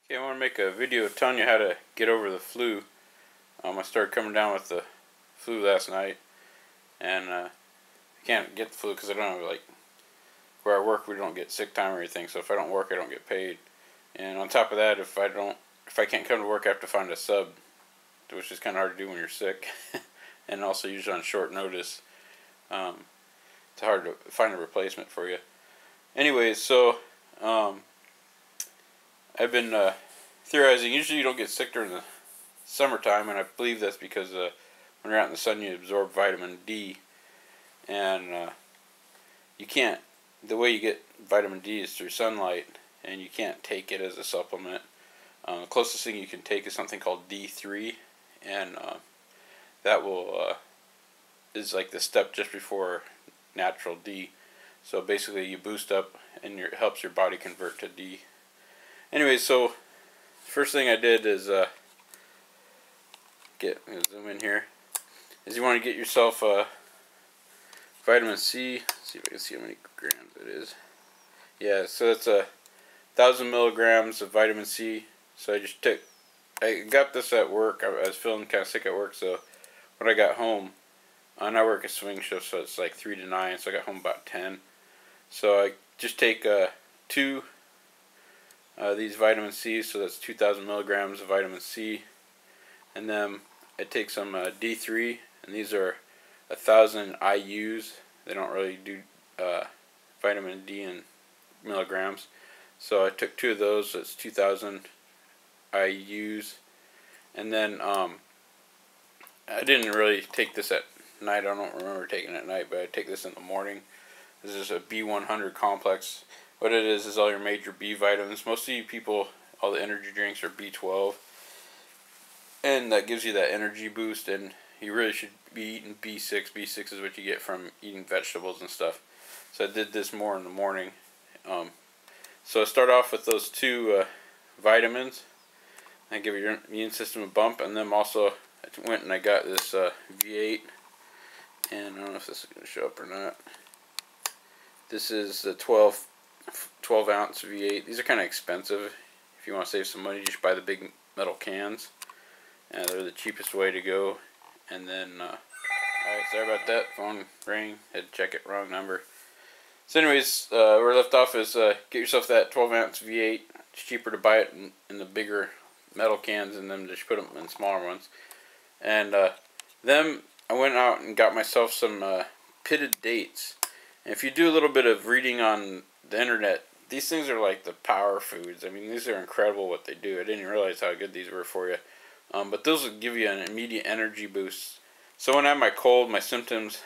Okay, I want to make a video telling you how to get over the flu. I started coming down with the flu last night, and I can't get the flu because I don't have, where I work, we don't get sick time or anything. So if I don't work, I don't get paid. And on top of that, if I can't come to work, I have to find a sub, which is kind of hard to do when you're sick, and also usually on short notice. It's hard to find a replacement for you. Anyways, so I've been theorizing. Usually you don't get sick during the summertime, and I believe that's because when you're out in the sun you absorb vitamin D, and you can't. The way you get vitamin D is through sunlight, and you can't take it as a supplement. The closest thing you can take is something called D3, and that is like the step just before natural D. So basically you boost up and it helps your body convert to D. Anyway, so first thing I did is zoom in here, is you want to get yourself vitamin C. Let's see if I can see how many grams it is. Yeah, so it's 1,000 milligrams of vitamin C. So I got this at work. I was feeling kind of sick at work, so when I got home, and I work a swing shift, so it's like 3 to 9, so I got home about 10. So I just take two these vitamin C, so that's 2,000 milligrams of vitamin C, and then I take some D3, and these are 1,000 IUs. They don't really do vitamin D in milligrams, so I took two of those. So it's 2,000 IUs, and then I didn't really take this at night. I don't remember taking it at night, but I take this in the morning. This is a B100 complex. What it is all your major B vitamins. Most of you people, all the energy drinks are B12, and that gives you that energy boost, and you really should be eating B6. B6 is what you get from eating vegetables and stuff. So I did this more in the morning. So I start off with those two vitamins and give your immune system a bump, and then also I went and I got this V8, and I don't know if this is going to show up or not. This is the 12 ounce V8. These are kind of expensive. If you want to save some money, just buy the big metal cans. They're the cheapest way to go. And then, alright, sorry about that. Phone rang. Had to check it. Wrong number. So anyways, where we left off is get yourself that 12 ounce V8. It's cheaper to buy it in the bigger metal cans and then just put them in smaller ones. And then I went out and got myself some pitted dates. And if you do a little bit of reading on the internet, these things are like the power foods. I mean, these are incredible what they do. I didn't realize how good these were for you. But those will give you an immediate energy boost. So when I had my cold, my symptoms,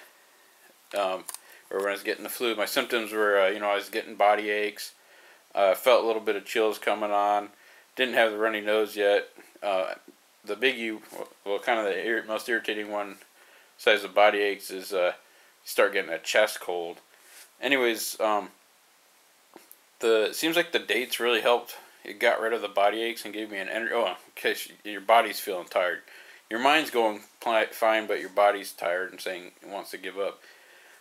or when I was getting the flu, my symptoms were, I was getting body aches. Felt a little bit of chills coming on. Didn't have the runny nose yet. The biggie, well, kind of the most irritating one besides the body aches is you start getting a chest cold. Anyways, it seems like the dates really helped. It got rid of the body aches and gave me an energy. Oh, in case your body's feeling tired. Your mind's going fine, but your body's tired and saying it wants to give up.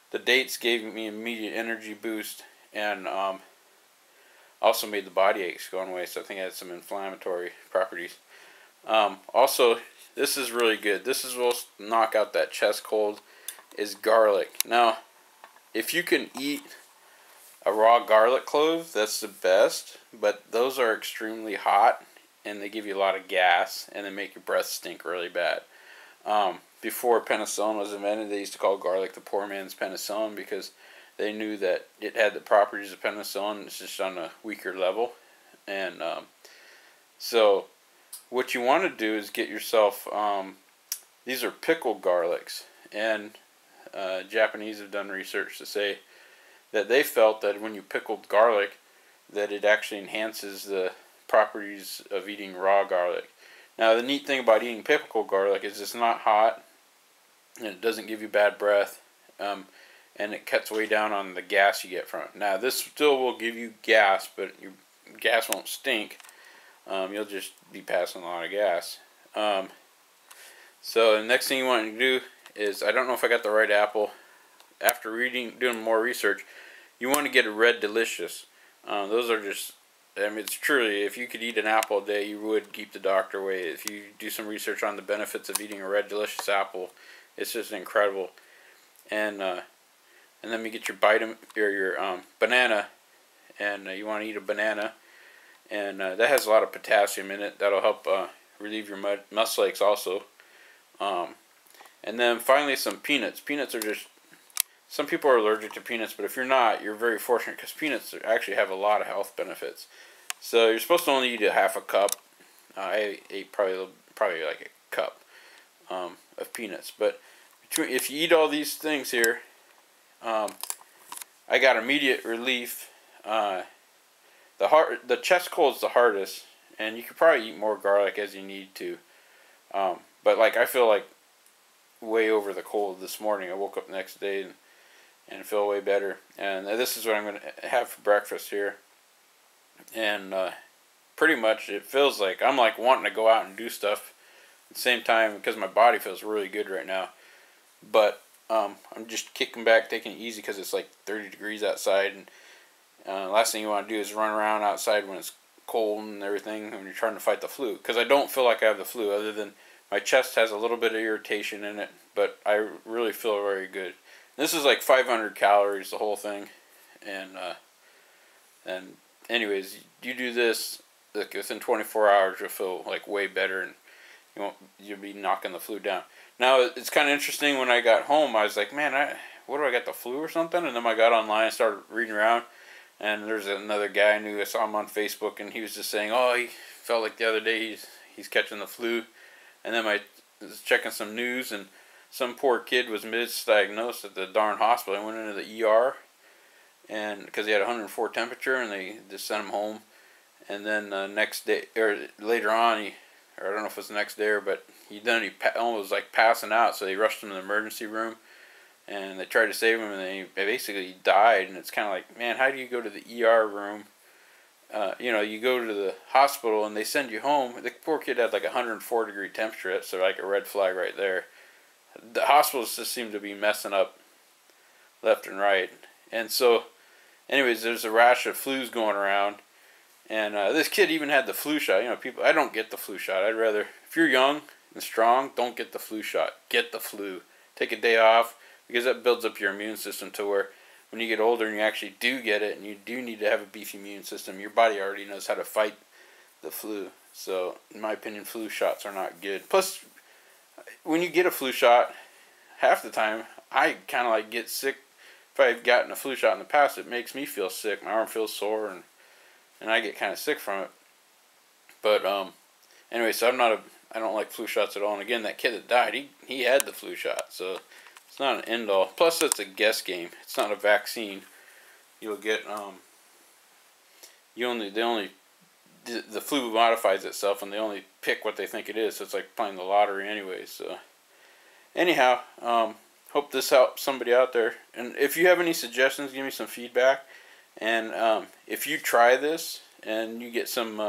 The dates gave me immediate energy boost, and also made the body aches go away, so I think it had some inflammatory properties. Also, this is really good. This is what will knock out that chest cold, is garlic. Now, if you can eat a raw garlic clove, that's the best, but those are extremely hot, and they give you a lot of gas, and they make your breath stink really bad. Before penicillin was invented, they used to call garlic the poor man's penicillin because they knew that it had the properties of penicillin. It's just on a weaker level. And so what you want to do is get yourself, these are pickled garlics, and Japanese have done research to say that they felt that when you pickled garlic, that it actually enhances the properties of eating raw garlic. Now, the neat thing about eating pickled garlic is it's not hot, and it doesn't give you bad breath, and it cuts way down on the gas you get from it. Now, this still will give you gas, but your gas won't stink. You'll just be passing a lot of gas. So the next thing you want to do is, I don't know if I got the right apple. After doing more research, you want to get a Red Delicious. Those are just I mean, it's truly, if you could eat an apple a day, you would keep the doctor away. If you do some research on the benefits of eating a red, delicious apple, it's just incredible. And then you get your banana, and you want to eat a banana, and that has a lot of potassium in it. That'll help relieve your muscle aches also. And then finally some peanuts. Peanuts are just, some people are allergic to peanuts, but if you're not, you're very fortunate because peanuts actually have a lot of health benefits. So you're supposed to only eat a half a cup. I ate probably like a cup of peanuts. But if you eat all these things here, I got immediate relief. The chest cold is the hardest, and you could probably eat more garlic as you need to. But like I feel like way over the cold this morning. I woke up the next day and feel way better. And this is what I'm going to have for breakfast here. And pretty much it feels like I'm like wanting to go out and do stuff at the same time because my body feels really good right now. But I'm just kicking back, taking it easy because it's like 30 degrees outside. And last thing you want to do is run around outside when it's cold and everything when you're trying to fight the flu. Because I don't feel like I have the flu other than my chest has a little bit of irritation in it, but I really feel very good. This is like 500 calories, the whole thing, and anyways, you do this like within 24 hours, you'll feel like way better, and you'll be knocking the flu down. Now it's kind of interesting. When I got home, I was like, man, what do I got, the flu or something? And then I got online and started reading around, and there's another guy I knew. I saw him on Facebook, and he was just saying, oh, he felt like the other day he's catching the flu. And then I was checking some news, and some poor kid was misdiagnosed at the darn hospital. He went into the ER, and because he had 104 temperature, and they just sent him home. And then next day, or later on, or I don't know if it was the next day, but he almost was like passing out. So they rushed him to the emergency room, and they tried to save him, and they basically died. And it's kind of like, man, how do you go to the ER room? You go to the hospital and they send you home. The poor kid had like 104 degree temperature. That's like a red flag right there. The hospitals just seem to be messing up left and right. And so, anyways, there's a rash of flus going around. And this kid even had the flu shot. People, I don't get the flu shot. I'd rather, if you're young and strong, don't get the flu shot. Get the flu. Take a day off because that builds up your immune system to where when you get older and you actually do get it and you do need to have a beefy immune system, your body already knows how to fight the flu. So, in my opinion, flu shots are not good. Plus, when you get a flu shot, half the time, I kind of like get sick. If I've gotten a flu shot in the past, it makes me feel sick. My arm feels sore, and I get kind of sick from it. But, anyway, so I don't like flu shots at all. And again, that kid that died, he had the flu shot, so it's not an end all. Plus, it's a guess game. It's not a vaccine. You'll get the flu modifies itself, and they only pick what they think it is. So it's like playing the lottery, anyway. So anyhow, hope this helps somebody out there. And if you have any suggestions, give me some feedback. And if you try this and you get some,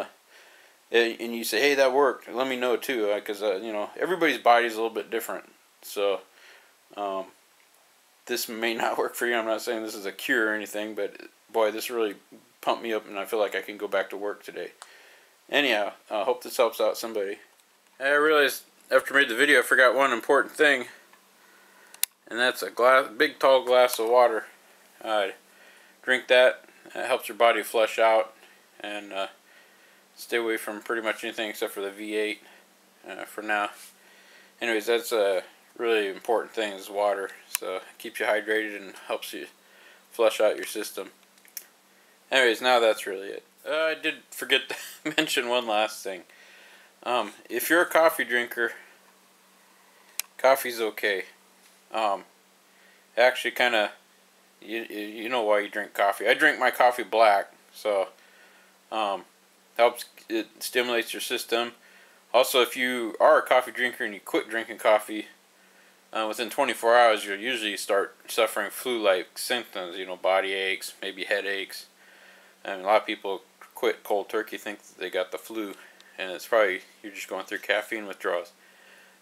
and you say, hey, that worked, let me know too, because everybody's body is a little bit different. So. This may not work for you. I'm not saying this is a cure or anything, but boy, this really pumped me up, and I feel like I can go back to work today. Anyhow, I hope this helps out somebody. I realized after I made the video, I forgot one important thing, and that's a big tall glass of water. Drink that. It helps your body flush out, and stay away from pretty much anything except for the V8 for now. Anyways, that's really important thing is water, so it keeps you hydrated and helps you flush out your system. Anyways, now that's really it. I did forget to mention one last thing. If you're a coffee drinker, coffee's okay. Actually, kind of, you know why you drink coffee. I drink my coffee black, so it stimulates your system. Also, if you are a coffee drinker and you quit drinking coffee, within 24 hours, you'll usually start suffering flu-like symptoms, body aches, maybe headaches. And a lot of people quit cold turkey, think that they got the flu, and it's probably you're just going through caffeine withdrawals.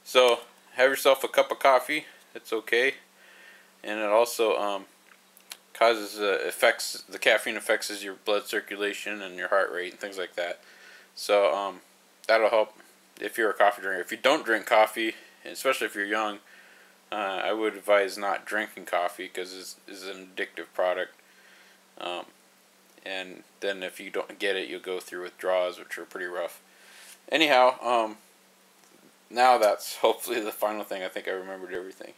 So, have yourself a cup of coffee. It's okay. And it also, causes affects the caffeine affects your blood circulation and your heart rate and things like that. So that'll help if you're a coffee drinker. If you don't drink coffee, especially if you're young, I would advise not drinking coffee because it's an addictive product. And then if you don't get it, you'll go through withdrawals, which are pretty rough. Anyhow, now that's hopefully the final thing. I think I remembered everything.